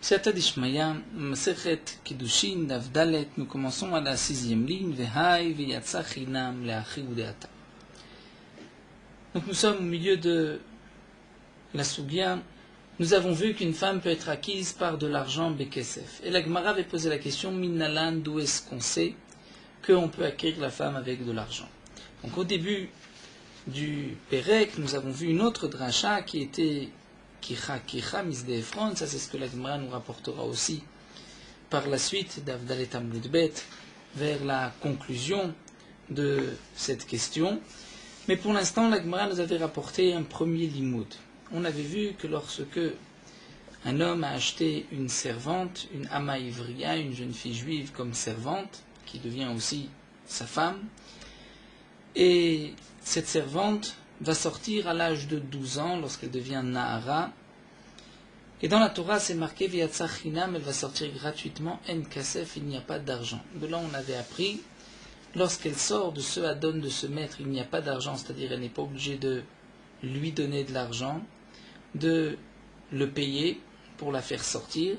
Siyata Dishmaya, Masechet Kiddushin, Daf Dalet, nous commençons à la 6e ligne, Vehai, Veyatsa Chinam, Leachi Udeata. Donc nous sommes au milieu de la Sugya. Nous avons vu qu'une femme peut être acquise par de l'argent Bekesef. Et la Gemara avait posé la question, Minalan, d'où est-ce qu'on sait qu'on peut acquérir la femme avec de l'argent? Donc au début du Perek, nous avons vu une autre dracha qui était Kicha Misde Ephron, ça c'est ce que la Gemara nous rapportera aussi par la suite d'Avdalet Amludbet vers la conclusion de cette question. Mais pour l'instant, la Gemara nous avait rapporté un premier limoud. On avait vu que lorsque un homme a acheté une servante, une Ama Ivriya, une jeune fille juive comme servante, qui devient aussi sa femme, et cette servante va sortir à l'âge de 12 ans lorsqu'elle devient Nahara. Et dans la Torah, c'est marqué Veyatsa Chinam, elle va sortir gratuitement, En Kasef, il n'y a pas d'argent. De là, on avait appris, lorsqu'elle sort de ce Adon, de ce maître, il n'y a pas d'argent, c'est-à-dire elle n'est pas obligée de lui donner de l'argent, de le payer pour la faire sortir,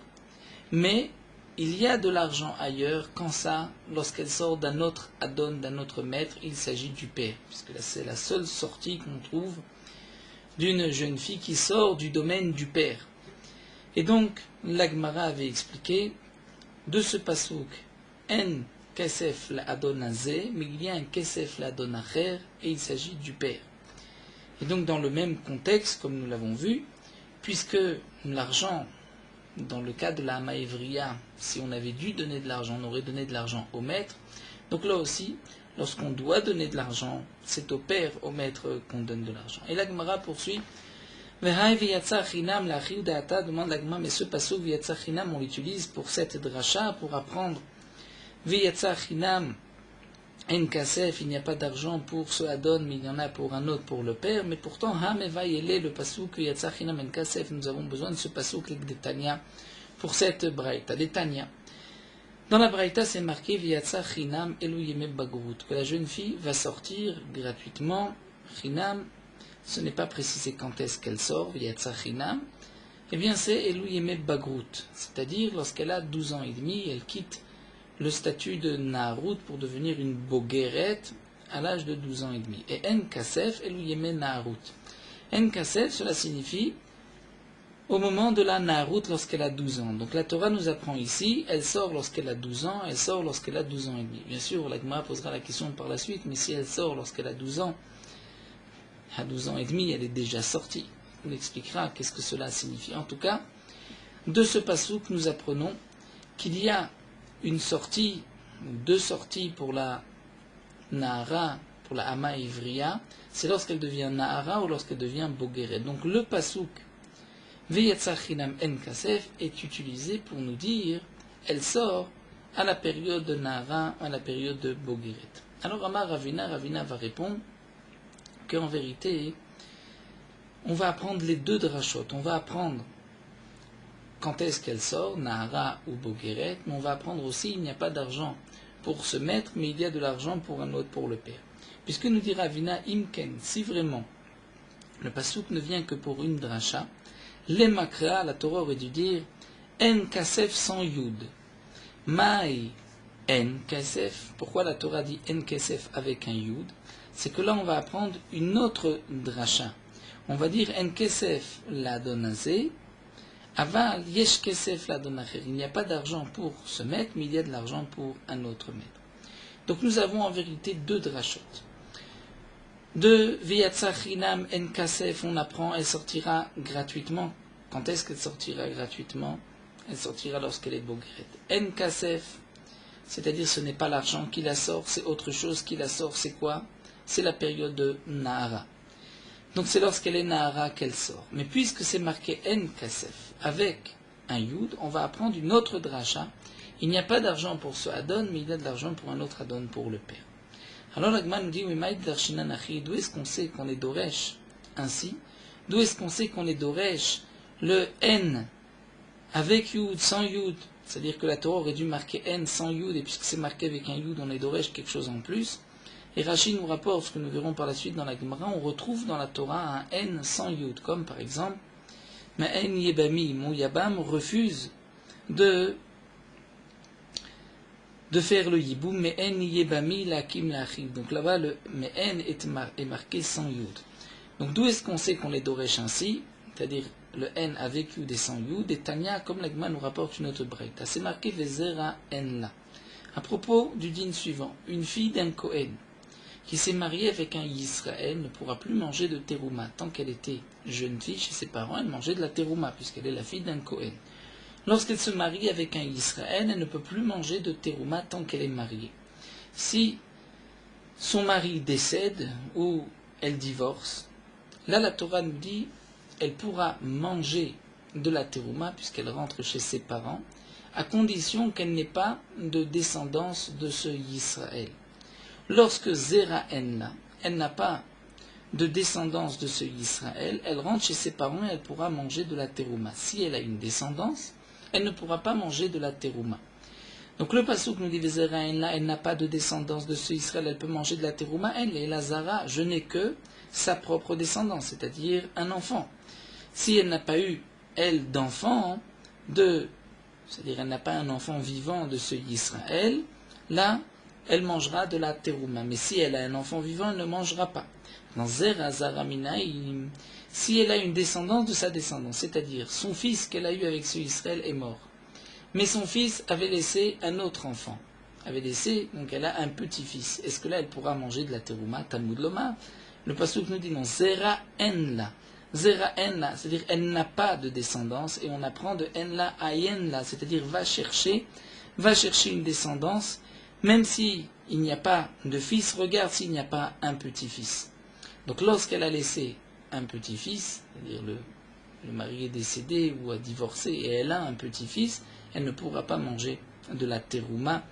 mais il y a de l'argent ailleurs, quand ça, lorsqu'elle sort d'un autre Adon, d'un autre maître, il s'agit du père, puisque là, c'est la seule sortie qu'on trouve d'une jeune fille qui sort du domaine du père. Et donc, l'Agmara avait expliqué, de ce pasouk, En Kesef la Adonazé, mais il y a un Kesef la Adonacher, et il s'agit du père. Et donc, dans le même contexte, comme nous l'avons vu, puisque l'argent, dans le cas de la Maïvriya, si on avait dû donner de l'argent, on aurait donné de l'argent au maître. Donc là aussi, lorsqu'on doit donner de l'argent, c'est au père, au maître, qu'on donne de l'argent. Et la Gemara poursuit, Vehai veyatsa chinam la chiudeata, demande la Gemara, mais ce passouk veyatsa chinam, on l'utilise pour cette dracha, pour apprendre veyatsa chinam en kasef, il n'y a pas d'argent pour ce Adon, mais il y en a pour un autre, pour le père. Mais pourtant, Hamevayele, le passouk veyatsa chinam en kasef, nous avons besoin de ce passouk de Tanya pour cette braïta. De Tanya. Dans la braïta, c'est marqué veyatsa chinam eluyeme bagrut, que la jeune fille va sortir gratuitement. Chinam, ce n'est pas précisé quand est-ce qu'elle sort, veyatsa chinam. Eh bien, c'est eluyeme bagrut, c'est-à-dire lorsqu'elle a 12 ans et demi, elle quitte le statut de Naharut pour devenir une Bogeret à l'âge de 12 ans et demi. Et En Kasef, Eluyeme Naharut. En Kasef, cela signifie au moment de la Naharut lorsqu'elle a 12 ans. Donc la Torah nous apprend ici, elle sort lorsqu'elle a 12 ans, elle sort lorsqu'elle a 12 ans et demi. Bien sûr, la Gemara posera la question par la suite, mais si elle sort lorsqu'elle a 12 ans, à 12 ans et demi, elle est déjà sortie. On expliquera qu'est-ce que cela signifie. En tout cas, de ce passouk, nous apprenons qu'il y a une sortie, ou deux sorties pour la Nahara, pour la Ama Ivriya, c'est lorsqu'elle devient Nahara ou lorsqu'elle devient Bogeret. Donc le pasouk Veyatsa Chinam En Kasef est utilisé pour nous dire elle sort à la période de Nahara, à la période de Bogeret. Alors Amar Ravina va répondre qu'en vérité, on va apprendre les deux drachot. On va apprendre quand est-ce qu'elle sort, Nahara ou Bogeret, mais on va apprendre aussi il n'y a pas d'argent pour ce maître, mais il y a de l'argent pour un autre, pour le père. Puisque nous dira Vina Imken, si vraiment le pasouk ne vient que pour une dracha, les makra, la Torah aurait dû dire En Kasef sans Yud. Maï En Kasef, pourquoi la Torah dit En Kasef avec un Yud? C'est que là on va apprendre une autre dracha. On va dire En Kasef la donazé. Aval, yesh kesef la donacher. Il n'y a pas d'argent pour ce maître, mais il y a de l'argent pour un autre maître. Donc nous avons en vérité deux drachot. De veyatsa chinam en kasef, on apprend, elle sortira gratuitement. Quand est-ce qu'elle sortira gratuitement? Elle sortira lorsqu'elle est bogret. En kasef, c'est-à-dire ce n'est pas l'argent qui la sort, c'est autre chose qui la sort. C'est quoi? C'est la période de Nahara. Donc c'est lorsqu'elle est Nahara qu'elle sort. Mais puisque c'est marqué En Kasef avec un Yud, on va apprendre une autre dracha. Il n'y a pas d'argent pour ce Adon, mais il y a de l'argent pour un autre Adon, pour le père. Alors l'Agma nous dit, d'où est-ce qu'on sait qu'on est Doresh ainsi? D'où est-ce qu'on sait qu'on est Doresh le N avec Yud, sans Yud? C'est-à-dire que la Torah aurait dû marquer N sans Yud, et puisque c'est marqué avec un Yud, on est Doresh quelque chose en plus. Et Rashi nous rapporte, ce que nous verrons par la suite dans la Gemara, on retrouve dans la Torah un N sans Yud, comme par exemple, Ma'en Yebami, mon Yabam refuse de faire le yiboum, mais en yebami lakim lachiv. Donc là-bas, le mais en est marqué sans yud. Donc d'où est-ce qu'on sait qu'on les doresh ainsi? C'est-à-dire, le N a vécu des sans yud, et Tanya, comme l'Agma nous rapporte une autre breita. C'est marqué Vezera en la. À propos du din suivant, une fille d'un Kohen qui s'est mariée avec un Yisraël ne pourra plus manger de terouma. Tant qu'elle était jeune fille chez ses parents, elle mangeait de la terouma, puisqu'elle est la fille d'un Kohen. Lorsqu'elle se marie avec un Yisraël, elle ne peut plus manger de terouma tant qu'elle est mariée. Si son mari décède ou elle divorce, là la Torah nous dit elle pourra manger de la terouma puisqu'elle rentre chez ses parents, à condition qu'elle n'ait pas de descendance de ce Yisraël. Lorsque Zera Enna, elle n'a pas de descendance de ce Yisraël, elle rentre chez ses parents et elle pourra manger de la terouma. Si elle a une descendance, elle ne pourra pas manger de la terouma. Donc le passouk nous dit Zera Enna, elle n'a pas de descendance de ce Israël, elle peut manger de la terouma. Elle est la Zara, je n'ai que sa propre descendance, c'est-à-dire un enfant. Si elle n'a pas eu, elle, d'enfant, c'est-à-dire elle n'a pas un enfant vivant de ce Israël, là, elle mangera de la terouma. Mais si elle a un enfant vivant, elle ne mangera pas. Dans Zera Zaraminaïm, si elle a une descendance de sa descendance, c'est-à-dire son fils qu'elle a eu avec ce Israël est mort, mais son fils avait laissé un autre enfant, donc elle a un petit-fils. Est-ce que là, elle pourra manger de la terouma? Talmud Lomar. Le passouk nous dit non, Zera Enla. Zera Enla, c'est-à-dire elle n'a pas de descendance, et on apprend de Enla à Enla, c'est-à-dire va chercher une descendance, même s'il n'y a pas de fils, regarde s'il n'y a pas un petit-fils. Donc lorsqu'elle a laissé un petit-fils, c'est-à-dire le mari est décédé ou a divorcé et elle a un petit-fils, elle ne pourra pas manger de la terouma.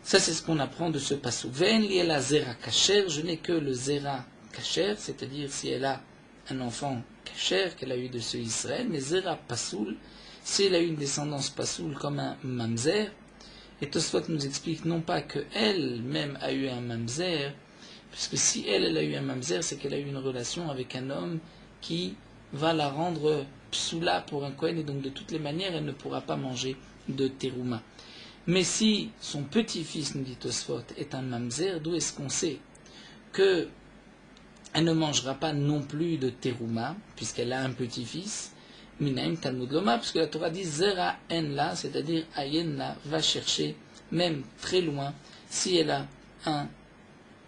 Ça c'est ce qu'on apprend de ce passouk. Ve'en li la zera kasher, je n'ai que le zera kasher, c'est-à-dire si elle a un enfant kasher qu'elle a eu de ce Israël, mais zera pasoul, si elle a eu une descendance pasoul comme un mamzer, et Tosfot nous explique non pas qu'elle-même a eu un mamzer, puisque si elle a eu un mamzer, c'est qu'elle a eu une relation avec un homme qui va la rendre psoula pour un Kohen, et donc de toutes les manières, elle ne pourra pas manger de terouma. Mais si son petit-fils, nous dit Tosfot, est un mamzer, d'où est-ce qu'on sait qu'elle ne mangera pas non plus de terouma, puisqu'elle a un petit-fils? Minaim Talmud Loma, puisque la Torah dit Zera Enla, c'est-à-dire Ayenla va chercher, même très loin, si elle a un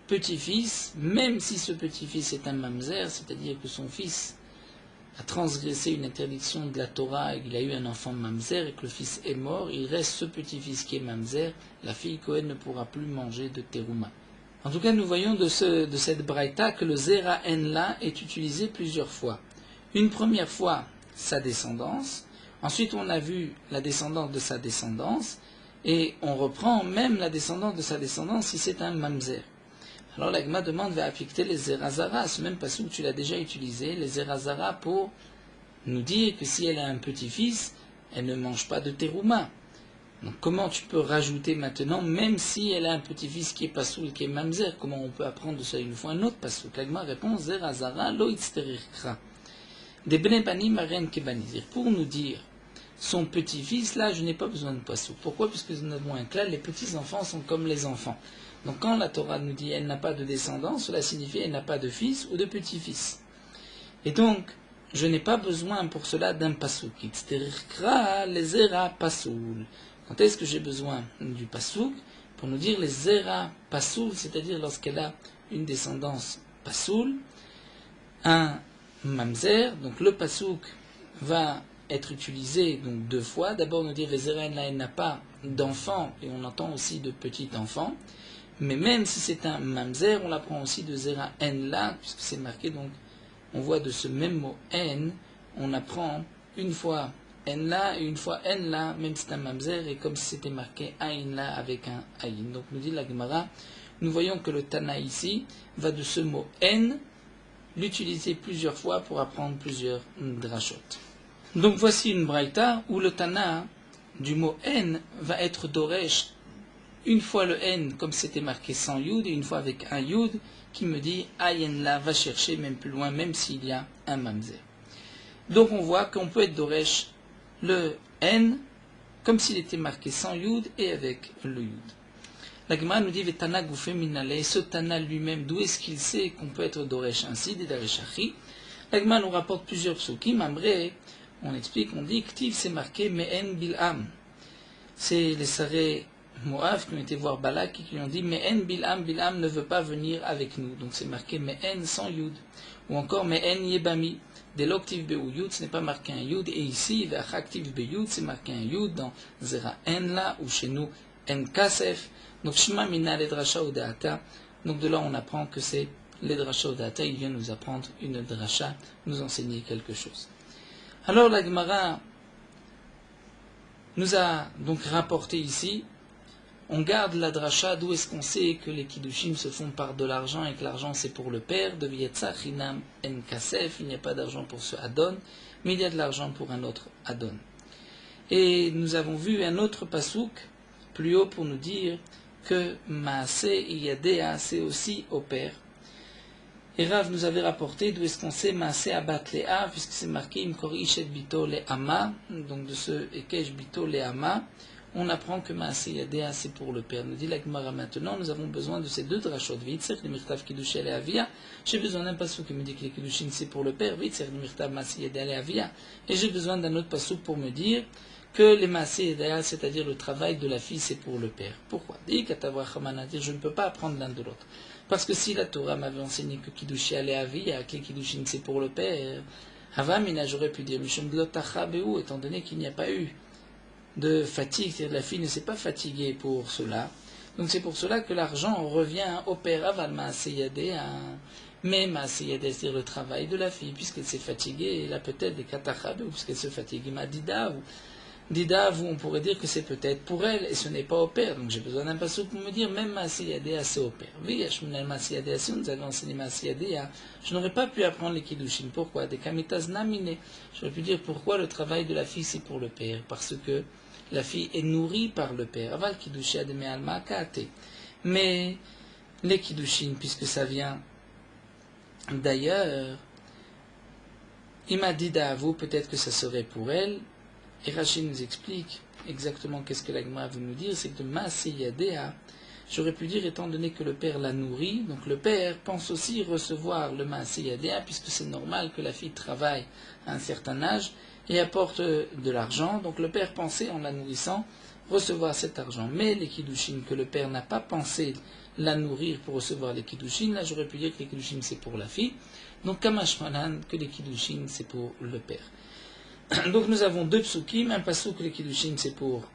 petit-fils, même si ce petit-fils est un mamzer, c'est-à-dire que son fils a transgressé une interdiction de la Torah et qu'il a eu un enfant mamzer et que le fils est mort, il reste ce petit-fils qui est mamzer, la fille Kohen ne pourra plus manger de terouma. En tout cas, nous voyons de cette braïta que le Zera Enla est utilisé plusieurs fois. Une première fois, sa descendance, ensuite on a vu la descendance de sa descendance, et on reprend même la descendance de sa descendance si c'est un mamzer. Alors l'Agma demande va affecter les Zerazara, ce même passage où tu l'as déjà utilisé, les Zerazara, pour nous dire que si elle a un petit-fils, elle ne mange pas de terouma. Donc comment tu peux rajouter maintenant, même si elle a un petit-fils qui est pasoul, qui est mamzer, comment on peut apprendre de ça une fois un autre passage? L'Agma répond Zerazara lo itzterirkra. Des bnei maren kebani. Pour nous dire son petit-fils, là je n'ai pas besoin de pasouk. Pourquoi? Puisque nous avons un clal, les petits-enfants sont comme les enfants. Donc quand la Torah nous dit elle n'a pas de descendance, cela signifie elle n'a pas de fils ou de petit-fils. Et donc, je n'ai pas besoin pour cela d'un pasouk. Itzterikra les zera pasoul. Quand est-ce que j'ai besoin du pasouk? Pour nous dire les zera pasoul, c'est-à-dire lorsqu'elle a une descendance pasoul, un mamzer, donc le pasouk va être utilisé donc deux fois. D'abord, nous dire Vezera Enla, elle n'a pas d'enfant, et on entend aussi de petit enfant. Mais même si c'est un mamzer, on l'apprend aussi de Zera Enla, puisque c'est marqué, donc on voit de ce même mot en, on apprend une fois Enla et une fois Enla, même si c'est un mamzer, et comme si c'était marqué Aïnla avec un Aïn. Donc nous dit la Gemara, nous voyons que le Tana ici va de ce mot en, l'utiliser plusieurs fois pour apprendre plusieurs drachot. Donc voici une braïta où le Tana du mot en va être doresh une fois le n comme c'était marqué sans yud et une fois avec un yud qui me dit ayenla va chercher même plus loin même s'il y a un mamzer. Donc on voit qu'on peut être doresh le n comme s'il était marqué sans Yud et avec le Yud. La Gemara nous dit Vetana Goufé Minale, et ce Tana lui-même, d'où est-ce qu'il sait qu'on peut être Doresh ainsi, des Daresh Achi? La Gemara nous rapporte plusieurs psukim. Amré, on explique, on dit Ktiv c'est marqué Me'en Bil'am. C'est les Saré Moab qui ont été voir Balak et qui lui ont dit Me'en Bil'am, Bil'am ne veut pas venir avec nous. Donc c'est marqué Me'en sans Yud. Ou encore Me'en Yebami. Dès l'octive Be'u Yud, ce n'est pas marqué un Yud. Et ici, Ve'achaktiv Be'Yud, c'est marqué un Yud dans Zera En là, ou chez nous En Kasef. Donc Shema Mina Ledrasha Odeata. Donc de là on apprend que c'est Ledrasha Odeata, il vient nous apprendre une drasha, nous enseigner quelque chose. Alors la Gemara nous a donc rapporté ici, on garde la drasha, d'où est-ce qu'on sait que les kiddushim se font par de l'argent et que l'argent c'est pour le père, de Vietzach Hinam En Kasef, il n'y a pas d'argent pour ce Adon, mais il y a de l'argent pour un autre Adon. Et nous avons vu un autre pasouk plus haut pour nous dire que Maaseh Yadea, c'est aussi au père. Et Rav nous avait rapporté d'où est-ce qu'on sait Maaseh Abat Lea, puisque c'est marqué Imkor Ishet Bito Le'ama, donc de ce Ekesh Bito Le'ama, on apprend que Maaseh Yadea, c'est pour le père. Nous dit la Gemara maintenant, nous avons besoin de ces deux drashot, Vitzer, le Mirtav Kiddush Le'avia, j'ai besoin d'un pasouk qui me dit que les Kiddushin c'est pour le père, Vitzer, le Mirtav Maaseh Yadea Le'avia, et j'ai besoin d'un autre pasouk pour me dire que les maaseh yadea, c'est-à-dire le travail de la fille, c'est pour le père. Pourquoi? Dit je ne peux pas apprendre l'un de l'autre. Parce que si la Torah m'avait enseigné que Kiddushi allait à vie, que les Kiddushin c'est pour le père, Havamina, j'aurais pu dire, étant donné qu'il n'y a pas eu de fatigue, c'est-à-dire la fille ne s'est pas fatiguée pour cela. Donc c'est pour cela que l'argent revient au père, Aval maaseh yadea. Mais maaseh yadea, c'est-à-dire le travail de la fille, puisqu'elle s'est fatiguée, elle a peut-être des katachabeu, puisqu'elle se fatigue, Madida, ou Dida, vous, on pourrait dire que c'est peut-être pour elle, et ce n'est pas au père. Donc j'ai besoin d'un passage pour me dire, même Maaseh Yadea, c'est au père. Oui, Maaseh Yadea, si on nous avait enseigné Maaseh Yadea, je n'aurais pas pu apprendre les Kiddushin. Pourquoi? Des Kamitas Namine. J'aurais pu dire pourquoi le travail de la fille, c'est pour le père. Parce que la fille est nourrie par le père. Aval Kiddushi Ademe Alma Kaate. Mais les Kiddushin, puisque ça vient d'ailleurs, il m'a dit à vous, peut-être que ça serait pour elle. Et Rachid nous explique exactement qu'est-ce que la Gemara veut nous dire, c'est que Maaseh Yadea, j'aurais pu dire étant donné que le père la nourrit, donc le père pense aussi recevoir le Maaseh Yadea, puisque c'est normal que la fille travaille à un certain âge et apporte de l'argent, donc le père pensait en la nourrissant recevoir cet argent. Mais les Kiddushin, que le père n'a pas pensé la nourrir pour recevoir les Kiddushin, là j'aurais pu dire que les Kiddushin c'est pour la fille, donc Kamashmanan, que les Kiddushin c'est pour le père. Donc nous avons deux psukim, un pasouk les Kiddushin c'est pour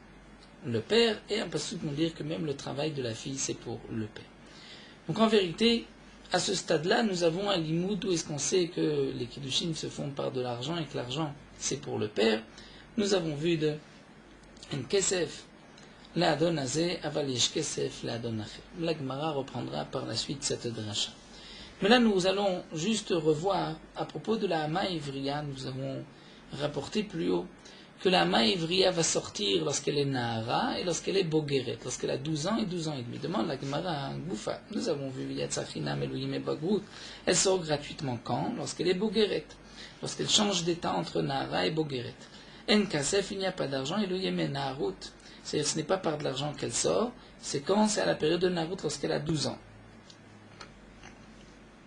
le père, et un pasouk pour dire que même le travail de la fille c'est pour le père. Donc en vérité, à ce stade-là, nous avons un limoud où est-ce qu'on sait que les Kiddushin se font par de l'argent et que l'argent c'est pour le père. Nous avons vu de En Kesef, la Adon Azeh, Avalish Kesef, la Adon Aché. La Gemara reprendra par la suite cette dracha. Mais là nous allons juste revoir, à propos de la Hama Ivriya, nous avons rapporté plus haut que la Hama Ivriya va sortir lorsqu'elle est Nahara et lorsqu'elle est Bogeret, lorsqu'elle a 12 ans et 12 ans et demi. Demande la Gemara à Goufa. Nous avons vu Yatsachinam Elohim et Bagrout. Elle sort gratuitement quand? Lorsqu'elle est Bogeret, lorsqu'elle change d'état entre Nahara et Bogeret. En Kasef, il n'y a pas d'argent, Elohim et Naharut. C'est-à-dire ce n'est pas par de l'argent qu'elle sort, c'est quand? C'est à la période de Naharut lorsqu'elle a 12 ans.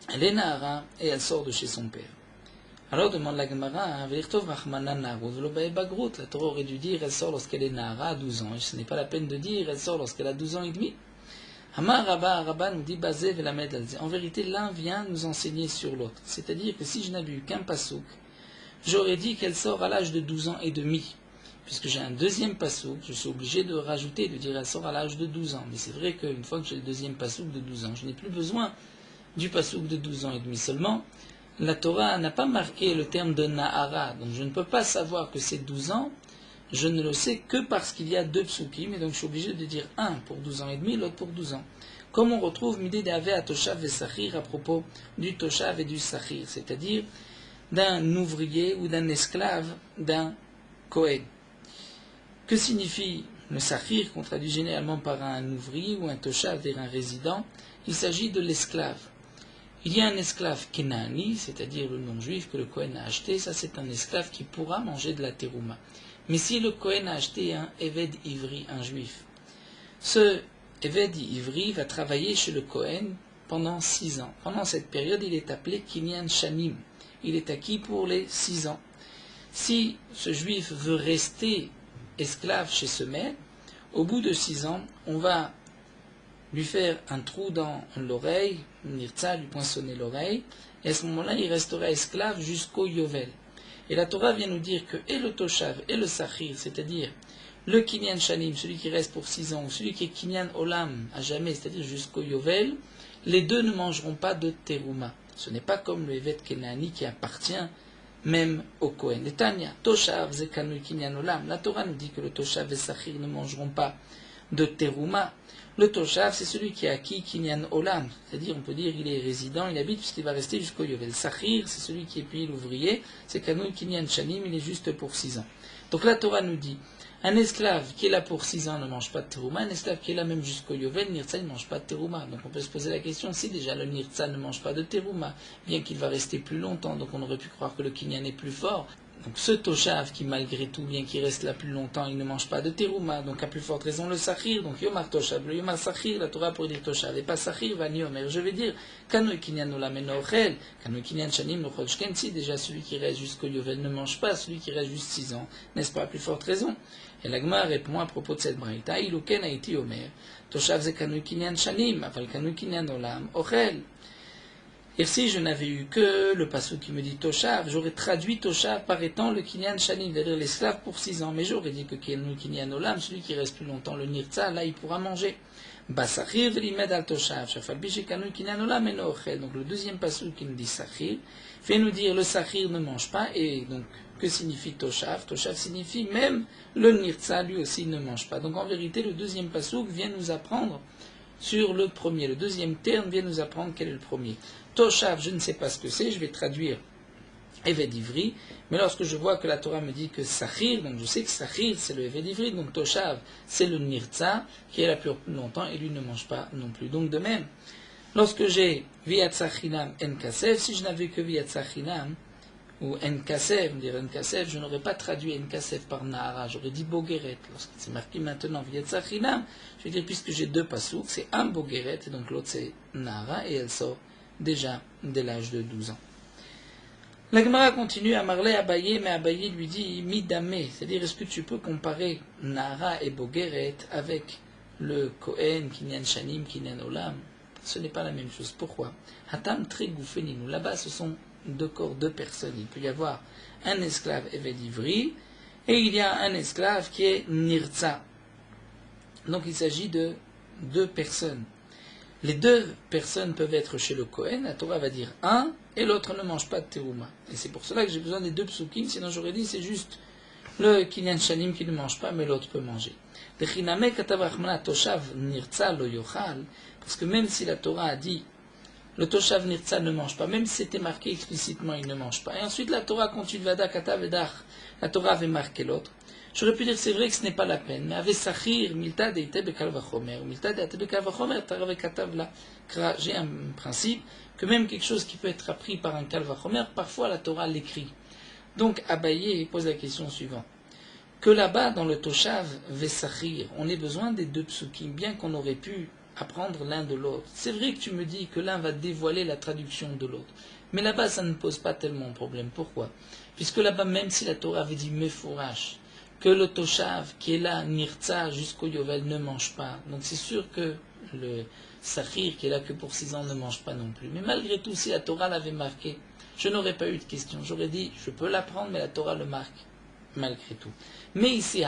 Elle est Nahara et elle sort de chez son père. Alors demande la Gemara, la Torah aurait dû dire elle sort lorsqu'elle est Nahara à 12 ans. Et ce n'est pas la peine de dire elle sort lorsqu'elle a 12 ans et demi. Hamar Rabba nous dit Bazé Velamed Alze. En vérité, l'un vient nous enseigner sur l'autre. C'est-à-dire que si je n'avais eu qu'un pasouk, j'aurais dit qu'elle sort à l'âge de 12 ans et demi. Puisque j'ai un deuxième pasouk, je suis obligé de rajouter, de dire elle sort à l'âge de 12 ans. Mais c'est vrai qu'une fois que j'ai le deuxième pasouk de 12 ans, je n'ai plus besoin du pasouk de 12 ans et demi seulement. La Torah n'a pas marqué le terme de Nahara, donc je ne peux pas savoir que c'est 12 ans, je ne le sais que parce qu'il y a deux psukim, et donc je suis obligé de dire un pour 12 ans et demi, l'autre pour 12 ans. Comme on retrouve Midé d'Ave à Toshav et Sachir à propos du Toshav et du Sachir, c'est-à-dire d'un ouvrier ou d'un esclave d'un Kohen. Que signifie le Sachir, qu'on traduit généralement par un ouvrier ou un Toshav, c'est-à-dire un résident? Il s'agit de l'esclave. Il y a un esclave Kenaani, c'est-à-dire le non-juif que le Kohen a acheté, ça c'est un esclave qui pourra manger de la terouma. Mais si le Kohen a acheté un Eved Ivri, un juif, ce Eved Ivri va travailler chez le Kohen pendant 6 ans. Pendant cette période, il est appelé Kinyan Shanim. Il est acquis pour les 6 ans. Si ce juif veut rester esclave chez ce maître, au bout de 6 ans, on va lui faire un trou dans l'oreille, Nirtza, lui poinçonner l'oreille, et à ce moment-là, il restera esclave jusqu'au Yovel. Et la Torah vient nous dire que et le Toshav et le Sachir, c'est-à-dire le Kinyan Shanim, celui qui reste pour 6 ans, ou celui qui est Kinyan Olam à jamais, c'est-à-dire jusqu'au Yovel, les deux ne mangeront pas de Teruma. Ce n'est pas comme le Evet Kenani qui appartient même au Kohen. Les Tanya, Toshav, Zekanu, Kinyan Olam. La Torah nous dit que le Toshav et Sachir ne mangeront pas de Teruma. Le Toshav, c'est celui qui a acquis Kinyan Olam, c'est-à-dire on peut dire il est résident, il habite puisqu'il va rester jusqu'au Yovel. Sachir, c'est celui qui est payé l'ouvrier, c'est Kanu Kinyan Shanim, il est juste pour 6 ans. Donc la Torah nous dit, un esclave qui est là pour 6 ans ne mange pas de Teruma, un esclave qui est là même jusqu'au Yovel, Nirtza, il ne mange pas de Teruma. Donc on peut se poser la question, si déjà le Nirtza ne mange pas de Teruma, bien qu'il va rester plus longtemps, donc on aurait pu croire que le Kinyan est plus fort. Donc ce Toshav qui malgré tout, bien qu'il reste là plus longtemps, il ne mange pas de Teruma, donc à plus forte raison le Sachir, donc Yomar Toshav, le Yomar Sachir, la Torah pour dire Toshav, et pas Sachir, va Yomer, je vais dire, Kanu Kinyan Olam Enochel, Kanu Kinyan Shanim Nochol Shkensi, déjà celui qui reste jusqu'au Yovel ne mange pas, celui qui reste juste 6 ans, n'est-ce pas à plus forte raison? Et l'Agma répond à propos de cette braïta, Iluken Haïti Omer, Toshav ze Kanu Kinyan Shanim, Aval Kanu Kinyan Olam Ochel. Et si je n'avais eu que le passou qui me dit Toshav, j'aurais traduit Toshav par étant le Kinyan Shanim, c'est-à-dire l'esclave pour 6 ans. Mais j'aurais dit que Kinyan Olam, celui qui reste plus longtemps, le Nirtza, là il pourra manger. Basachir velimed al Toshav, Shafalbishi Kanu Kinyan Olam eno ochel. Donc le deuxième passou qui nous dit Sachir, fait nous dire le Sachir ne mange pas, et donc que signifie Toshav? Toshav signifie même le Nirtza, lui aussi ne mange pas. Donc en vérité, le deuxième passou vient nous apprendre sur le premier. Le deuxième terme vient nous apprendre quel est le premier. Toshav, je ne sais pas ce que c'est, je vais traduire Eved Ivri, mais lorsque je vois que la Torah me dit que Sachir, donc je sais que Sachir c'est le Eved Ivri, donc Toshav c'est le Nirtza, qui est là plus longtemps et lui ne mange pas non plus. Donc de même, lorsque j'ai Viatzachinam En Kasef, si je n'avais que Viatzachinam, ou En Kasef, dire En Kasef, je n'aurais pas traduit En Kasef par Nahara, j'aurais dit Bogeret. Lorsque c'est marqué maintenant Viatzachinam, je vais dire puisque j'ai deux pasouks, c'est un Bogeret et donc l'autre c'est Nahara et elle sort déjà dès l'âge de 12 ans. La Gemara continue à Marley Abaye, mais Abaye lui dit Midame, c'est-à-dire est-ce que tu peux comparer Nahara et Bogeret avec le Kohen, Kinyan Shanim, Kinyan Olam? Ce n'est pas la même chose. Pourquoi? Hatam Trigoufeninu. Là-bas, ce sont deux corps, deux personnes. Il peut y avoir un esclave Eved Ivri et il y a un esclave qui est Nirtza. Donc il s'agit de deux personnes. Les deux personnes peuvent être chez le Kohen, la Torah va dire un, et l'autre ne mange pas de Teruma. Et c'est pour cela que j'ai besoin des deux psukim, sinon j'aurais dit c'est juste le Kinyan Shanim qui ne mange pas, mais l'autre peut manger. Parce que même si la Torah a dit le Toshav Nirtza ne mange pas, même si c'était marqué explicitement, il ne mange pas. Et ensuite la Torah continue, Vada Katav Edach, la Torah avait marqué l'autre. J'aurais pu dire c'est vrai que ce n'est pas la peine, mais avec Sachir, Milta deite bekal vachomer, Milta deite bekal vachomer, Tarav Katav la. J'ai un principe que même quelque chose qui peut être appris par un kal vachomer, parfois la Torah l'écrit. Donc Abaye pose la question suivante. Que là-bas, dans le Toshav Vesachir, on ait besoin des deux psukim, bien qu'on aurait pu apprendre l'un de l'autre. C'est vrai que tu me dis que l'un va dévoiler la traduction de l'autre. Mais là-bas, ça ne pose pas tellement de problème. Pourquoi? Puisque là-bas, même si la Torah avait dit Mefourash, que le Toshav qui est là, Nirtza, jusqu'au Yovel, ne mange pas. Donc c'est sûr que le Sachir qui est là que pour 6 ans ne mange pas non plus. Mais malgré tout, si la Torah l'avait marqué, je n'aurais pas eu de question. J'aurais dit, je peux l'apprendre, mais la Torah le marque, malgré tout. Mais ici,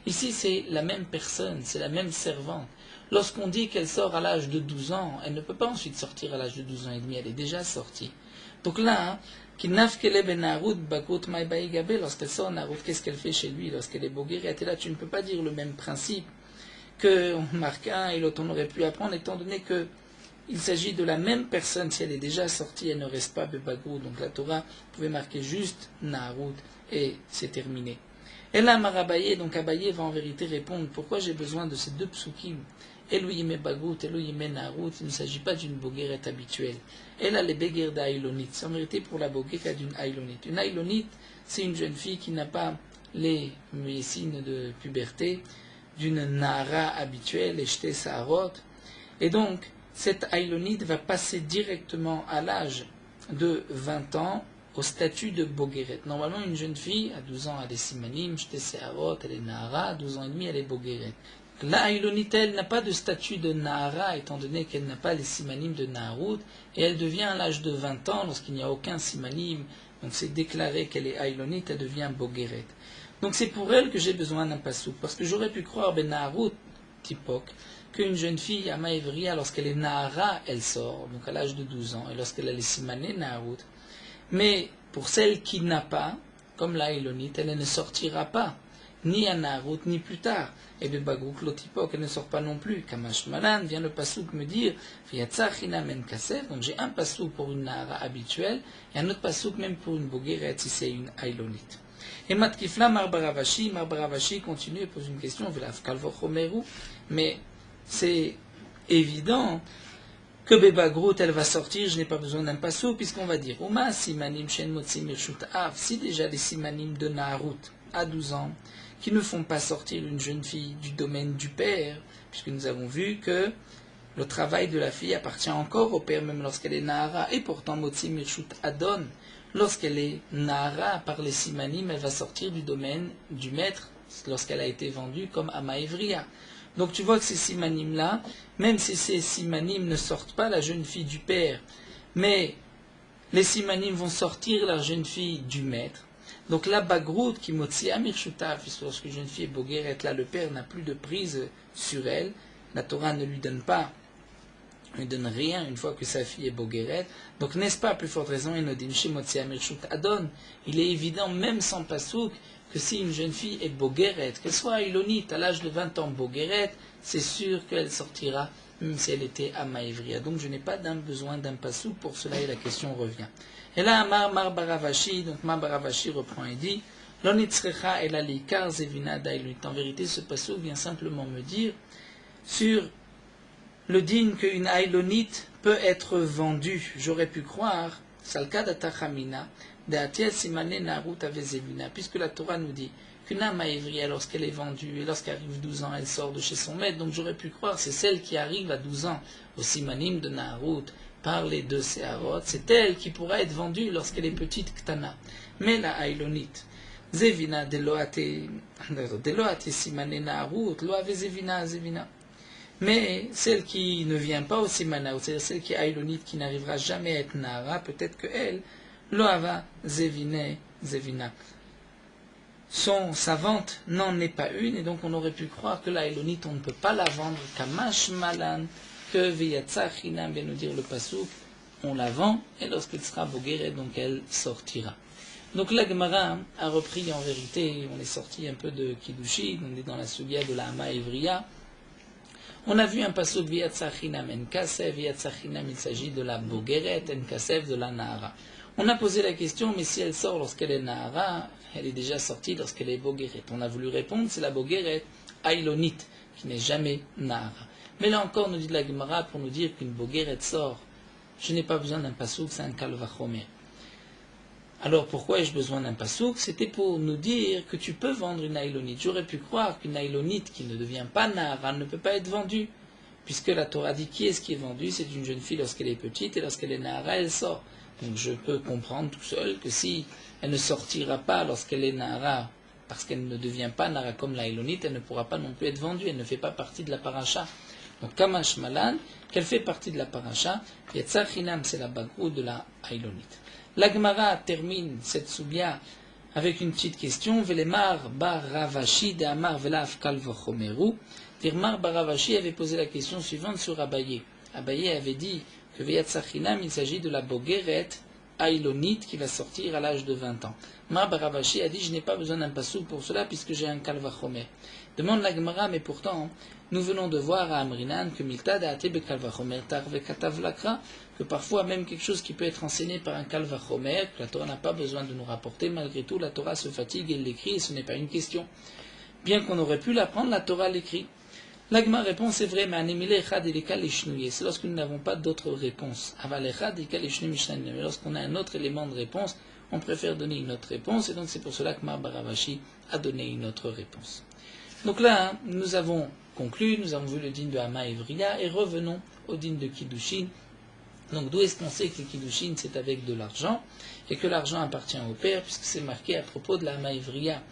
ici c'est la même personne, c'est la même servante. Lorsqu'on dit qu'elle sort à l'âge de 12 ans, elle ne peut pas ensuite sortir à l'âge de 12 ans et demi, elle est déjà sortie. Donc là, lorsqu'elle sort Narout, qu'est-ce qu'elle fait chez lui lorsqu'elle est bogueret? Et là, tu ne peux pas dire le même principe qu'on marque un et l'autre on aurait pu apprendre, étant donné que il s'agit de la même personne. Si elle est déjà sortie, elle ne reste pas Bebagrou. Donc la Torah pouvait marquer juste Narout et c'est terminé. Et là, Marabaye, donc Abaye va en vérité répondre pourquoi j'ai besoin de ces deux psukim Elohim Bagout, Elohim Narut, il ne s'agit pas d'une bogeret habituelle. Elle a les béguer d'Aïlonite. C'est en vérité pour la bogeret d'une Aïlonite. Une Aïlonite, c'est une jeune fille qui n'a pas les signes de puberté d'une Nahara habituelle, les Shte Saharot. Et donc, cette Aïlonite va passer directement à l'âge de 20 ans au statut de Bogeret. Normalement, une jeune fille, à 12 ans, elle est Simanim, Shte Saharot, elle est Nahara, à 12 ans et demi, elle est Bogeret. La Aïlonite, elle n'a pas de statut de Nahara, étant donné qu'elle n'a pas les Simanim de Naharut, et elle devient à l'âge de 20 ans, lorsqu'il n'y a aucun Simanim, donc c'est déclaré qu'elle est Aïlonite, elle devient Bogeret. Donc c'est pour elle que j'ai besoin d'un pasouk, parce que j'aurais pu croire, ben Naharut, Tipok, qu'une jeune fille à Maïvria, lorsqu'elle est Nahara, elle sort, donc à l'âge de 12 ans, et lorsqu'elle a les Simané Naharut. Mais pour celle qui n'a pas, comme la Aïlonite, elle ne sortira pas, ni à Naharut, ni plus tard. Et de Bagouk Lotipok, elle ne sort pas non plus. Kamash Malan, vient le pasouk me dire, donc j'ai un pasouk pour une Nahara habituelle, et un autre pasouk même pour une Bogeret, si c'est une Aïlonite. Et Matkifla Marbaravashi continue et pose une question, mais c'est évident que Bebagrout, elle va sortir, je n'ai pas besoin d'un pasouk, puisqu'on va dire, Uma Simanim Shen Motsim Irshut Av, si déjà les Simanim de Naharut, à 12 ans, qui ne font pas sortir une jeune fille du domaine du père, puisque nous avons vu que le travail de la fille appartient encore au père, même lorsqu'elle est Nahara, et pourtant Motsim Irshut Adon, lorsqu'elle est Nahara par les Simanim, elle va sortir du domaine du maître, lorsqu'elle a été vendue comme Ama Evria. Donc tu vois que ces Simanim-là, même si ces Simanim ne sortent pas la jeune fille du père, mais les Simanim vont sortir la jeune fille du maître. Donc la Bagrout qui motzi Amir Shutav, puisque lorsque une jeune fille est Bogeret, là le père n'a plus de prise sur elle, la Torah ne lui donne pas, ne lui donne rien une fois que sa fille est Bogeret. Donc n'est-ce pas à plus forte raison, Enodim Shemotzi Amir Shut Adon, il est évident même sans pasouk que si une jeune fille est Bogeret, qu'elle soit Ilonite à l'âge de 20 ans Bogeret, c'est sûr qu'elle sortira même si elle était à Maïvria. Donc je n'ai pas besoin d'un pasouk, pour cela et la question revient. Et là, Mar Baravashi, donc Mar Baravashi reprend et dit, L'onitzrecha et la likar zevina dailunit. En vérité, ce pasouk vient simplement me dire sur le din qu'une aïlonite peut être vendue. J'aurais pu croire, Salka datachamina, deatiel simane narut avezevina, puisque la Torah nous dit qu'une âme aïvrière, lorsqu'elle est vendue, et lorsqu'elle arrive 12 ans, elle sort de chez son maître. Donc j'aurais pu croire, c'est celle qui arrive à 12 ans, au simanim de Naharut, par les deux Seharot, c'est elle qui pourra être vendue lorsqu'elle est petite Ktana. Mais la Aïlonite, Zevina deloate simane Naharut, loave Zevina Zevina. Mais celle qui ne vient pas au Simana, c'est-à-dire celle qui est Aïlonite, qui n'arrivera jamais à être Nahara, peut-être qu'elle, loava Zevine Zevina. Sa vente n'en est pas une, et donc on aurait pu croire que la Aïlonite, on ne peut pas la vendre, Kamash Malan, que Veyatzachinam vient nous dire le pasouk, on la vend, et lorsqu'elle sera Bogeret, donc elle sortira. Donc la Gemara a repris en vérité, on est sorti un peu de Kiddushin, on est dans la sugya de la Hama Ivriya. On a vu un pasouk Veyatzachinam en Kasev, Veyatzachinam il s'agit de la Bogeret, en Kasev de la Nahara. On a posé la question, mais si elle sort lorsqu'elle est Nahara, elle est déjà sortie lorsqu'elle est Bogeret. On a voulu répondre, c'est la Bogeret Aïlonite, qui n'est jamais Nahara. Mais là encore, nous dit la Gemara pour nous dire qu'une Bogeret sort. Je n'ai pas besoin d'un pasouk, c'est un Kalvachomer. Alors pourquoi ai-je besoin d'un pasouk? C'était pour nous dire que tu peux vendre une Aïlonite. J'aurais pu croire qu'une Aïlonite qui ne devient pas Nahara ne peut pas être vendue. Puisque la Torah dit qui est-ce qui est vendu? C'est une jeune fille lorsqu'elle est petite et lorsqu'elle est Nahara, elle sort. Donc je peux comprendre tout seul que si elle ne sortira pas lorsqu'elle est Nahara, parce qu'elle ne devient pas Nahara comme la Aïlonite, elle ne pourra pas non plus être vendue, elle ne fait pas partie de la paracha. Donc Kamash Malan, qu'elle fait partie de la paracha, Yetzachinam, c'est la bagrou de la Aïlonite. La Gemara termine cette soubia avec une petite question, Velemar bar Ravashi de Amar Velaf Kalvachomeru. Mar Baravashi avait posé la question suivante sur Abaye. Abaye avait dit que Veyatzachinam, il s'agit de la Bogeret Aïlonite qui va sortir à l'âge de 20 ans. Mar Baravashi a dit, je n'ai pas besoin d'un pasouk pour cela puisque j'ai un Kalvachomer. Demande la Gemara, mais pourtant, nous venons de voir à Amrinan que Milta da'ate be Kalvachomer tarve katav lakra, que parfois même quelque chose qui peut être enseigné par un Kalvachomer, que la Torah n'a pas besoin de nous rapporter, malgré tout, la Torah se fatigue et l'écrit, et ce n'est pas une question. Bien qu'on aurait pu l'apprendre, la Torah l'écrit. L'agma répond, c'est vrai, mais c'est lorsque nous n'avons pas d'autres réponses. Mais lorsqu'on a un autre élément de réponse, on préfère donner une autre réponse, et donc c'est pour cela que Baravashi a donné une autre réponse. Donc là, nous avons conclu, nous avons vu le din de Hama et Vria, et revenons au din de Kiddushin. Donc d'où est-ce qu'on sait que le Kiddushin c'est avec de l'argent, et que l'argent appartient au père, puisque c'est marqué à propos de la Hama et Vria.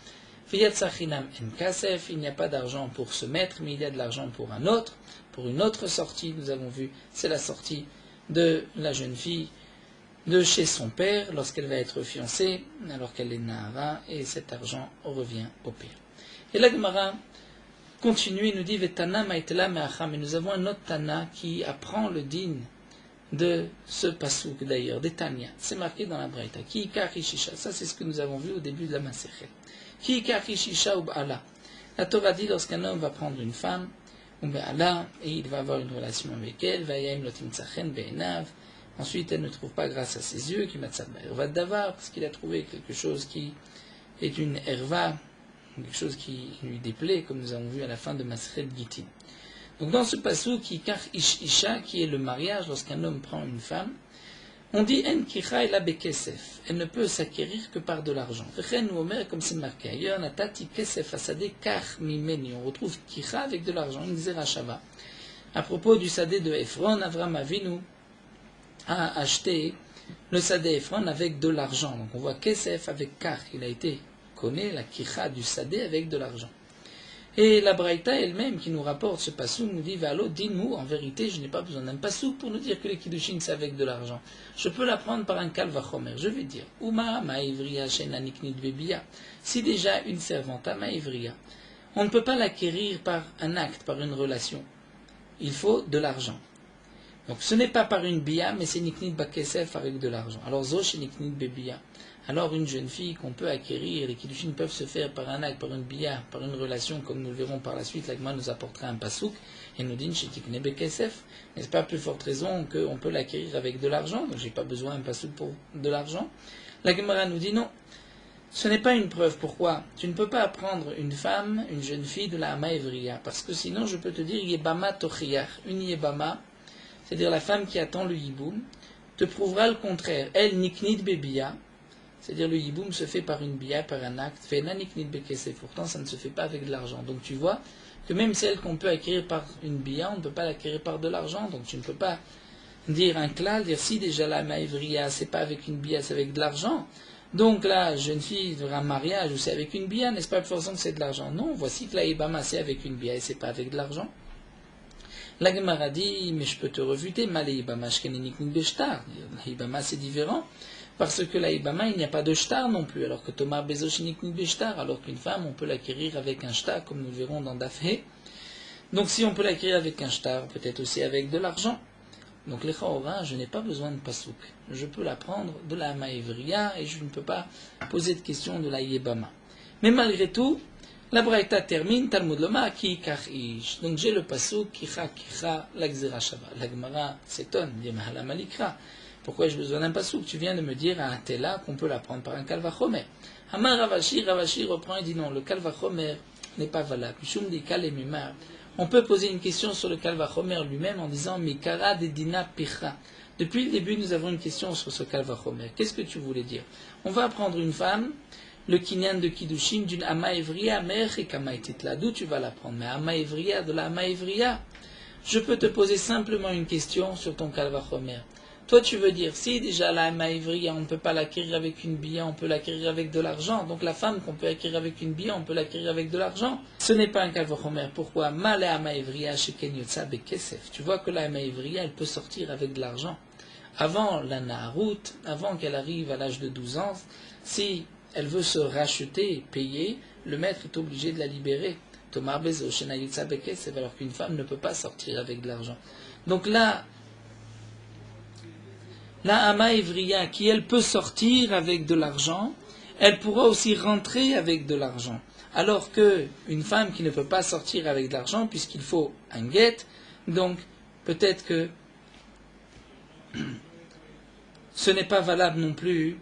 Il n'y a pas d'argent pour ce maître, mais il y a de l'argent pour un autre, pour une autre sortie. Nous avons vu, c'est la sortie de la jeune fille de chez son père lorsqu'elle va être fiancée, alors qu'elle est Nahara, et cet argent revient au père. Et la Gemara continue et nous dit Vetana Maitela Meacha, mais nous avons un autre Tana qui apprend le din de ce pasouk d'ailleurs, des Tanya. C'est marqué dans la Braïta. Ki Shisha, ça c'est ce que nous avons vu au début de la Masechet. Ki Shisha ou Ba'ala. La Torah dit lorsqu'un homme va prendre une femme, ou Ba'ala, et il va avoir une relation avec elle, Vayayim Lotim Tzachen Be'enav. Ensuite, elle ne trouve pas grâce à ses yeux, qui va davar, parce qu'il a trouvé quelque chose qui est une herva, quelque chose qui lui déplaît, comme nous avons vu à la fin de Masechet Gittin. Donc dans ce passage qui Isha, qui est le mariage, lorsqu'un homme prend une femme, on dit En kicha ela bekesef. Elle ne peut s'acquérir que par de l'argent. Vechen ou omer, comme c'est marqué ailleurs, natati kesef asade kach mimeni. On retrouve kicha avec de l'argent, une zerachava. À propos du sadé de Ephron, Avram Avinu a acheté le sadé Ephron avec de l'argent. Donc on voit kesef avec kach. Il a été connaît la kicha du sadé avec de l'argent. Et la Braïta elle-même qui nous rapporte ce passouk nous dit Valo, dis-nous, en vérité, je n'ai pas besoin d'un passouk pour nous dire que les kiddushin c'est avec de l'argent. Je peux l'apprendre par un kalvachomer. Je vais dire Uma ma'ivriya shena niknit bebiya. Si déjà une servante à ma'ivriya, on ne peut pas l'acquérir par un acte, par une relation. Il faut de l'argent. Donc ce n'est pas par une biya, mais c'est niknit bakesef avec de l'argent. Alors zosh niknit bebiya. Alors une jeune fille qu'on peut acquérir, les kiddushin peuvent se faire par un acte, par une biya, par une relation, comme nous le verrons par la suite, l'agma nous apportera un pasouk, et nous dit shetikne bekesef. N'est-ce pas plus forte raison qu'on peut l'acquérir avec de l'argent, donc j'ai pas besoin d'un pasouk pour de l'argent. La Gemara nous dit non, ce n'est pas une preuve. Pourquoi? Tu ne peux pas apprendre une femme, une jeune fille de la Hama Evriya, parce que sinon je peux te dire yebama tochiyach, une yebama, c'est-à-dire la femme qui attend le yiboum, te prouvera le contraire. Elle niknit bebiya, c'est-à-dire le yiboum se fait par une biya, par un acte, pourtant ça ne se fait pas avec de l'argent. Donc tu vois que même celle qu'on peut acquérir par une biya, on ne peut pas l'acquérir par de l'argent. Donc tu ne peux pas dire un klal, dire si déjà la maïvriya, c'est pas avec une biya, c'est avec de l'argent. Donc la jeune fille aura un mariage où c'est avec une biya, n'est-ce pas forcément que c'est de l'argent? Non, voici que la ibama c'est avec une biya et c'est pas avec de l'argent. La Gemara dit, mais je peux te refuter, la ibama c'est différent. Parce que la Ibama, il n'y a pas de shtar non plus, alors que Tomar Bezoshinik ni shtar, alors qu'une femme, on peut l'acquérir avec un shtar, comme nous le verrons dans Dafé. Donc si on peut l'acquérir avec un shtar, peut-être aussi avec de l'argent. Donc les Chaora, je n'ai pas besoin de pasouk. Je peux la prendre de la Maïvriya et je ne peux pas poser de questions de la Yebama. Mais malgré tout, la Braïta termine, Talmud Loma, ki karish. Donc j'ai le pasouk, kicha, la Gzera Shava. La Gemara s'étonne, dit Mahala Malikra. Pourquoi j'ai besoin d'un pasouk? Tu viens de me dire à un tela qu'on peut l'apprendre par un kalvachomer. Hamar Ravashi reprend et dit non, le kalvachomer n'est pas valable. On peut poser une question sur le kalvachomer lui-même en disant Mikara de Dina Picha. Depuis le début, nous avons une question sur ce kalvachomer. Qu'est-ce que tu voulais dire? On va apprendre une femme, le kinyan de Kiddushin d'une Hama Evriya, Merchikamaititla. D'où tu vas l'apprendre? Mais Hama Evriya, de la Hama Evriya. Je peux te poser simplement une question sur ton kalvachomer. Toi, tu veux dire, si déjà la Hama Evriya, on ne peut pas l'acquérir avec une biya, on peut l'acquérir avec de l'argent. Donc la femme qu'on peut acquérir avec une biya, on peut l'acquérir avec de l'argent. Ce n'est pas un kalvachomer. Pourquoi? Ma la Hama Evriya sheken yotza bekesef. Tu vois que la Hama Evriya, elle peut sortir avec de l'argent. Avant la Naharut, avant qu'elle arrive à l'âge de 12 ans, si elle veut se racheter, payer, le maître est obligé de la libérer. Tomar bezo shena yotza bekesef, alors qu'une femme ne peut pas sortir avec de l'argent. Donc là, la Hama Evriya, qui elle peut sortir avec de l'argent, elle pourra aussi rentrer avec de l'argent. Alors que une femme qui ne peut pas sortir avec de l'argent, puisqu'il faut un guet, donc peut-être que ce n'est pas valable non plus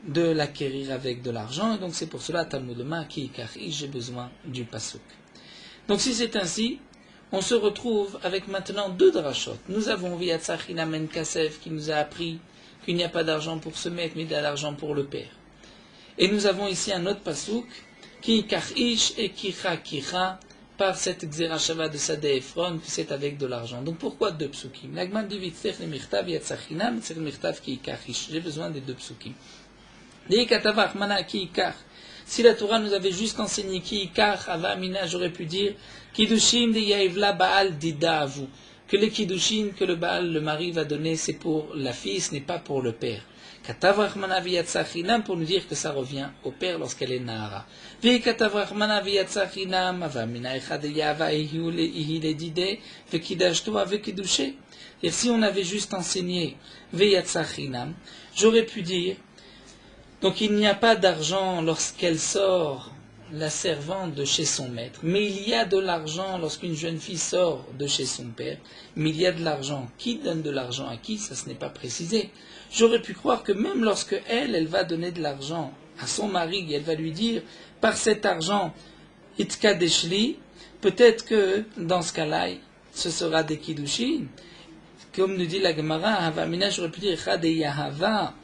de l'acquérir avec de l'argent, et donc c'est pour cela Talmud Loma qui car j'ai besoin du pasouk. Donc si c'est ainsi, on se retrouve avec maintenant deux drachot. Nous avons Viyatzachina Men Kasef qui nous a appris qu'il n'y a pas d'argent pour se mettre, mais il y a d'argent pour le père. Et nous avons ici un autre pasouk, qui Kachish et Kicha Kicha, par cette Xerashava de Sadeh Ephron, que c'est avec de l'argent. Donc pourquoi deux psukim? L'agman dit Vitzech le Mirtav Yatzachina, Vitzech le Mirtav qui Kachish. J'ai besoin des deux psukim. Dei Katavach Mana ki Kach. Si la Torah nous avait juste enseigné ki Kach, Ava Amina, j'aurais pu dire Kiddushim de Yaivla Baal Dida Avu. Que les Kiddushim que le Baal, le mari, va donner, c'est pour la fille, ce n'est pas pour le père. Katavrachmana viyatzachinam pour nous dire que ça revient au père lorsqu'elle est Nahara. Vi katavrachmana viyatzachinam avamina echad yava ihi ledide vekidashto avekidushe. Et si on avait juste enseigné viyatzachinam, j'aurais pu dire donc il n'y a pas d'argent lorsqu'elle sort la servante de chez son maître, mais il y a de l'argent lorsqu'une jeune fille sort de chez son père, mais il y a de l'argent. Qui donne de l'argent à qui? Ça, ce n'est pas précisé. J'aurais pu croire que même lorsque elle va donner de l'argent à son mari, et elle va lui dire, par cet argent, Itka Deshli, peut-être que dans ce cas-là, ce sera des Kiddushin. Comme nous dit la Gemara, Havamina, j'aurais pu dire, Chade Yahava,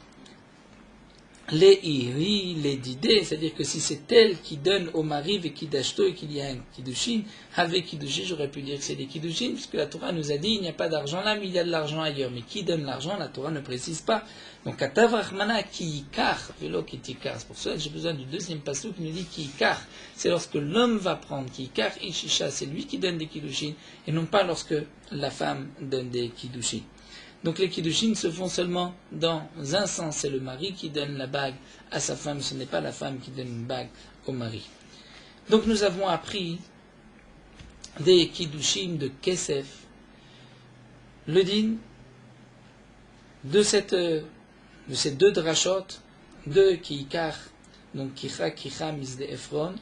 les iri, les didé, c'est-à-dire que si c'est elle qui donne au mari vekidashto et qu'il y a un kiddushin, avec kiddushin, j'aurais pu dire que c'est des kiddushin, puisque la Torah nous a dit il n'y a pas d'argent là, mais il y a de l'argent ailleurs. Mais qui donne l'argent, la Torah ne précise pas. Donc, atavrachmana ki ikar, velo ki tikar. C'est pour ça que j'ai besoin du deuxième passage qui nous dit ki ikar. C'est lorsque l'homme va prendre ki ikar, ishisha, c'est lui qui donne des kiddushin, et non pas lorsque la femme donne des kiddushin. Donc les kiddushin se font seulement dans un sens, c'est le mari qui donne la bague à sa femme, ce n'est pas la femme qui donne une bague au mari. Donc nous avons appris des kiddushin de Kesef, le din de ces deux drachot, de Kiikar, donc Kicha, Kicha, Misde Ephron,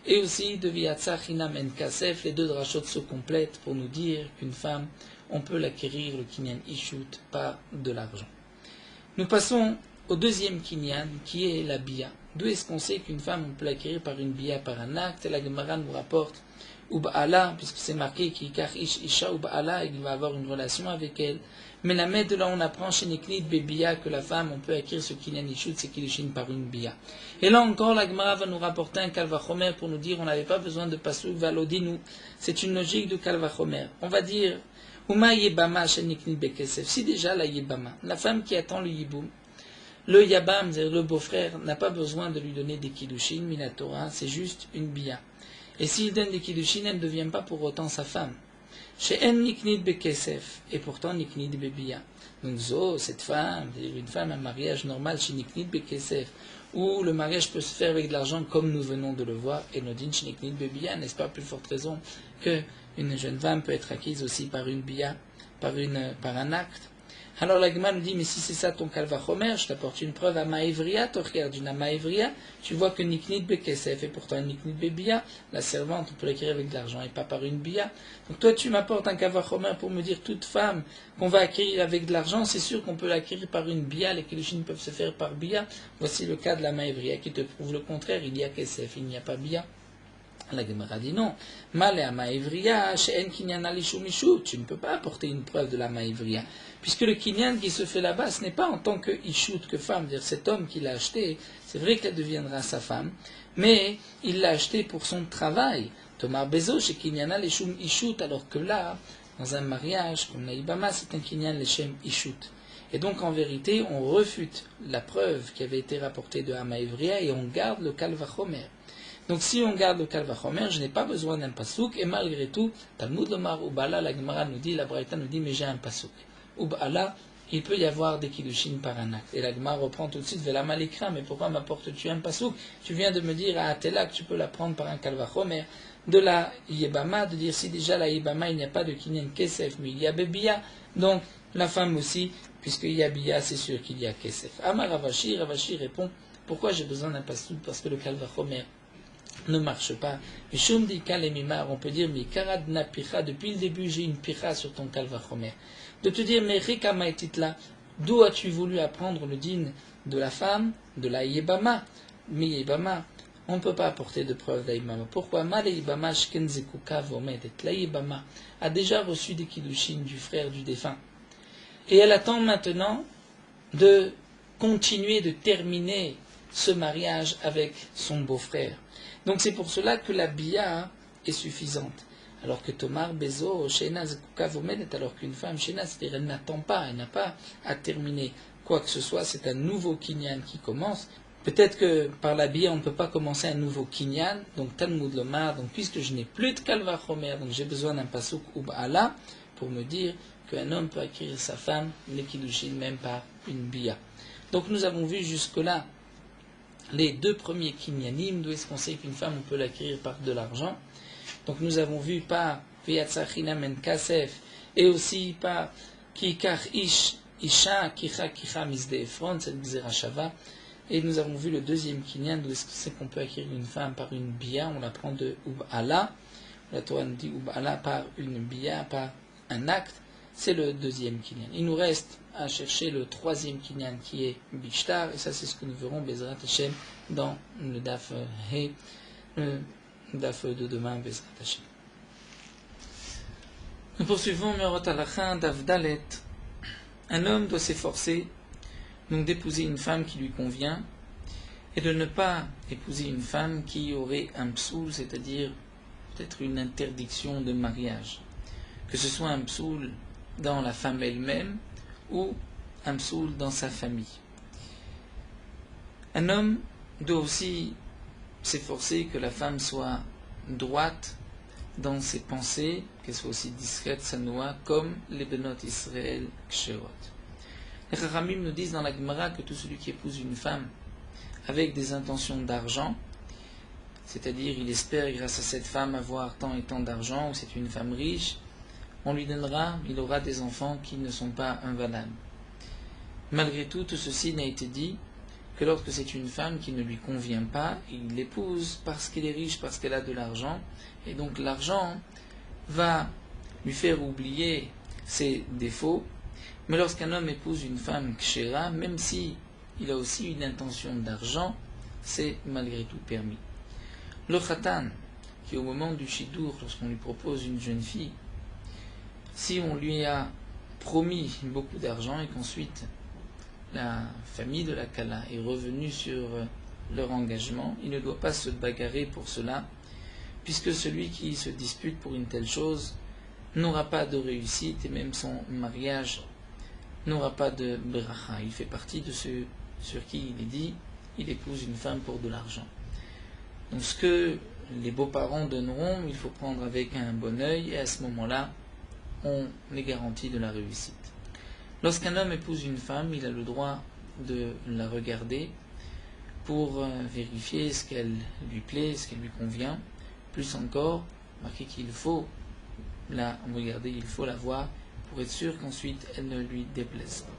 et aussi de Viyatzachina Men Kasef, les deux drachot se complètent pour nous dire qu'une femme, on peut l'acquérir, le kinyan ishut, par de l'argent. Nous passons au deuxième kinyan, qui est la bia. D'où est-ce qu'on sait qu'une femme, on peut l'acquérir par une bia, par un acte? Et la Gemara nous rapporte, Uba'ala, puisque c'est marqué Kikar Ish Isha Uba'ala, il va avoir une relation avec elle. Mais la mère de là, on apprend chez Niknit Bebia que la femme, on peut acquérir ce kinyan ishut, c'est kiddushin par une bia. Et là encore, la Gemara va nous rapporter un kalvachomer pour nous dire on n'avait pas besoin de pasuk valodinu. C'est une logique de kalvachomer. On va dire si déjà la yébama, la femme qui attend le yiboum, le yabam, c'est-à-dire le beau-frère, n'a pas besoin de lui donner des kiddushin, minatora, c'est juste une bia. Et s'il donne des kiddushin, elle ne devient pas pour autant sa femme. Chez en niknit bekesef, et pourtant niknit bebia. Donc zo, cette femme, une femme, un mariage normal chez niknit bekesef, où le mariage peut se faire avec de l'argent comme nous venons de le voir, et nodin chez niknit bebia, n'est-ce pas plus forte raison que une jeune femme peut être acquise aussi par une bia, par un acte. Alors la Gemara nous dit, mais si c'est ça ton kalvachomer, je t'apporte une preuve à Maïvria, tu regardes une Maïvria, tu vois que Niknit Bekesef et pourtant Niknit Bebia, la servante, on peut l'acquérir avec de l'argent et pas par une bia. Donc toi tu m'apportes un kalvachomer pour me dire toute femme qu'on va acquérir avec de l'argent, c'est sûr qu'on peut l'acquérir par une bia, les kiddushin peuvent se faire par bia. Voici le cas de la Maïvria qui te prouve le contraire, il y a Kesef, il n'y a pas bia. La Gemara dit non. Malé maïvria, she'en kinyan alishum ishut. Tu ne peux pas apporter une preuve de la maïvria. Puisque le kinyan qui se fait là-bas, ce n'est pas en tant que ishut, que femme. Dire cet homme qui l'a acheté, c'est vrai qu'elle deviendra sa femme, mais il l'a acheté pour son travail. Tomar bezo, chez kinyan alishum ishut, alors que là, dans un mariage, comme l'Aïbama, c'est un kinyan leshem ishut. Et donc en vérité, on refute la preuve qui avait été rapportée de Hamaïvria et on garde le kalvachomer. Donc si on garde le kalvachomer, je n'ai pas besoin d'un pasouk, et malgré tout, Talmud Lomar Ubala, la Gemara nous dit, la Braïta nous dit, mais j'ai un pasouk. Ubala, il peut y avoir des kiddushin par un acte. Et la Gemara reprend tout de suite, Vela Malikra, mais pourquoi m'apportes-tu un pasouk? Tu viens de me dire à Atela que tu peux la prendre par un kalvachomer. De la Yebama, de dire si déjà la Yebama, il n'y a pas de kinyan kesef, mais il y a bebia, donc la femme aussi, puisqu'il y a bia, c'est sûr qu'il y a kesef. Amar Ravashi répond, pourquoi j'ai besoin d'un pasouk? Parce que le kalvachomer ne marche pas. On peut dire, mais karadna picha, depuis le début j'ai une picha sur ton kalvachomer. De te dire, mais rikama etitla, d'où as-tu voulu apprendre le din de la femme, de la yebama? Mais yebama, on ne peut pas apporter de preuve d'Aïbama. Pourquoi? L'Aïbama a déjà reçu des kiddushin du frère du défunt. Et elle attend maintenant de continuer, de terminer ce mariage avec son beau-frère. Donc c'est pour cela que la bia est suffisante. Alors que Tomar Bezo, Shena Zekuka Vomedet, alors qu'une femme Shena, c'est-à-dire elle n'attend pas, elle n'a pas à terminer quoi que ce soit, c'est un nouveau kinyan qui commence. Peut-être que par la bia on ne peut pas commencer un nouveau kinyan, donc Talmud Lomar, donc puisque je n'ai plus de Kalva Chomer, donc j'ai besoin d'un pasuk ou ba'ala pour me dire qu'un homme peut acquérir sa femme, les kiddushin, même par une bia. Donc nous avons vu jusque-là les deux premiers kinyanim, d'où est-ce qu'on sait qu'une femme on peut l'acquérir par de l'argent. Donc nous avons vu par Viyatzachina men kasef et aussi par Kikar ish isha kicha misde efron, c'est le Gzerashava. Et nous avons vu le deuxième kinyan, d'où est-ce que c'est qu'on peut acquérir une femme par une bia, on l'apprend de Ub'ala. La Torah nous dit Ub'ala par une bia, par un acte. C'est le deuxième kinyan. Il nous reste à chercher le troisième kinyan qui est Bishtar, et ça c'est ce que nous verrons Bezrat Hashem dans le Daf He, le Daf de demain Bezrat Hashem. Nous poursuivons Merot Alachin Daf Dalet. Un homme doit s'efforcer donc d'épouser une femme qui lui convient et de ne pas épouser une femme qui aurait un psoul, c'est-à-dire peut-être une interdiction de mariage. Que ce soit un psoul dans la femme elle-même ou un psoul dans sa famille. Un homme doit aussi s'efforcer que la femme soit droite dans ses pensées, qu'elle soit aussi discrète, sanoua, comme les Benot Israël Ksherot. Les Chachamim nous disent dans la Gemara que tout celui qui épouse une femme avec des intentions d'argent, c'est-à-dire il espère grâce à cette femme avoir tant et tant d'argent, ou c'est une femme riche, on lui donnera, il aura des enfants qui ne sont pas invalables. Malgré tout, tout ceci n'a été dit que lorsque c'est une femme qui ne lui convient pas, il l'épouse parce qu'elle est riche, parce qu'elle a de l'argent, et donc l'argent va lui faire oublier ses défauts. Mais lorsqu'un homme épouse une femme kshera, même si il a aussi une intention d'argent, c'est malgré tout permis. Le khatan, qui au moment du shidur, lorsqu'on lui propose une jeune fille, si on lui a promis beaucoup d'argent et qu'ensuite la famille de la Kala est revenue sur leur engagement, il ne doit pas se bagarrer pour cela, puisque celui qui se dispute pour une telle chose n'aura pas de réussite et même son mariage n'aura pas de bracha. Il fait partie de ceux sur qui il est dit il épouse une femme pour de l'argent. Donc ce que les beaux-parents donneront, il faut prendre avec un bon œil et à ce moment-là, on les garantit de la réussite. Lorsqu'un homme épouse une femme, il a le droit de la regarder pour vérifier ce qu'elle lui plaît, ce qu'elle lui convient. Plus encore, marquer qu'il faut la regarder, il faut la voir pour être sûr qu'ensuite elle ne lui déplaise pas.